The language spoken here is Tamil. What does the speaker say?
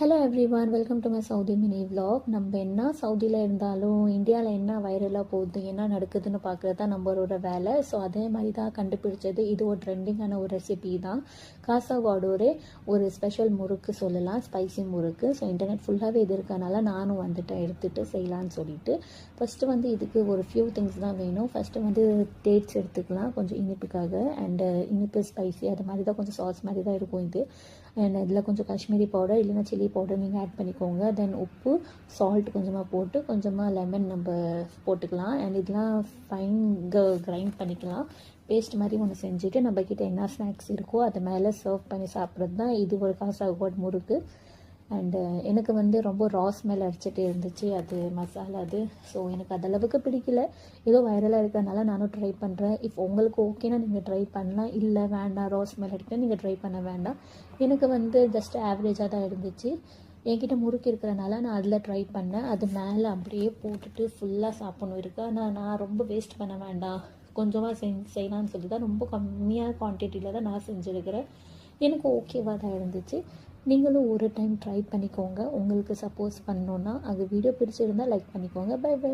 Hello everyone, welcome to my Saudi mini vlog. நம்ம என்ன சவுதியில் இருந்தாலும் இந்தியாவில் என்ன வைரலாக போகுது, என்ன நடக்குதுன்னு பார்க்குறது தான் நம்மளோட வேலை. ஸோ அதே மாதிரி தான் கண்டுபிடிச்சது. இது ஒரு ட்ரெண்டிங்கான ஒரு ரெசிபி தான். காசாகோடோரே ஒரு ஸ்பெஷல் முறுக்கு சொல்லலாம், ஸ்பைசி முறுக்கு. ஸோ இன்டர்நெட் ஃபுல்லாகவே இது இருக்கனால நானும் வந்துட்டேன் எடுத்துகிட்டு செய்யலான்னு சொல்லிட்டு. ஃபஸ்ட்டு இதுக்கு ஒரு ஃபியூ திங்ஸ் தான் வேணும். ஃபஸ்ட்டு டேட்ஸ் எடுத்துக்கலாம் கொஞ்சம் இனிப்புக்காக. அண்டு இனிப்பு ஸ்பைசி அது மாதிரி தான், கொஞ்சம் சாஸ் மாதிரி தான் இருக்கும் இது. அண்ட் இதில் கொஞ்சம் காஷ்மீரி பவுடர் இல்லைன்னா சில்லி பவுடர் நீங்கள் ஆட் பண்ணிக்கோங்க. தென் உப்பு, சால்ட் கொஞ்சமாக போட்டு கொஞ்சமாக லெமன் நம்ம போட்டுக்கலாம். அண்ட் இதெல்லாம் ஃபைன் கிரைண்ட் பண்ணிக்கலாம். பேஸ்ட் மாதிரி ஒன்று செஞ்சுட்டு நம்மக்கிட்ட என்ன ஸ்நாக்ஸ் இருக்கோ அதை மேலே சர்வ் பண்ணி சாப்பிட்றது தான் இது ஒரு காசாகோட் முறுக்கு. அண்டு எனக்கு ரொம்ப ரா ஸ்மெல் அடிச்சுட்டு இருந்துச்சு அது மசாலா அது. ஸோ எனக்கு அதளவுக்கு பிடிக்கல. ஏதோ வைரலாக இருக்கிறதுனால நானும் ட்ரை பண்ணுறேன். இப்போ உங்களுக்கு ஓகேனா நீங்கள் ட்ரை பண்ணலாம், இல்லை வேண்டாம் ரா ஸ்மெல் அடிக்க நீங்கள் ட்ரை பண்ண வேண்டாம். எனக்கு ஜஸ்ட் ஆவரேஜாக தான் இருந்துச்சு. என்கிட்ட முறுக்கு இருக்கிறனால நான் அதில் ட்ரை பண்ணேன். அது மேலே அப்படியே போட்டுட்டு ஃபுல்லாக சாப்பிடணும் இருக்குது. ஆனால் நான் ரொம்ப வேஸ்ட் பண்ண வேண்டாம், கொஞ்சமாக செய்யலான்னு சொல்லி தான் ரொம்ப கம்மியான குவான்டிட்டியில் தான் நான் செஞ்சுருக்கிறேன். எனக்கு ஓகேவாக தான் இருந்துச்சு. நீங்களும் ஒரு டைம் ட்ரை பண்ணிக்கோங்க. உங்களுக்கு சப்போஸ் பண்ணணுன்னா அது வீடியோ பிடிச்சிருந்தால் லைக் பண்ணிக்கோங்க. Bye by.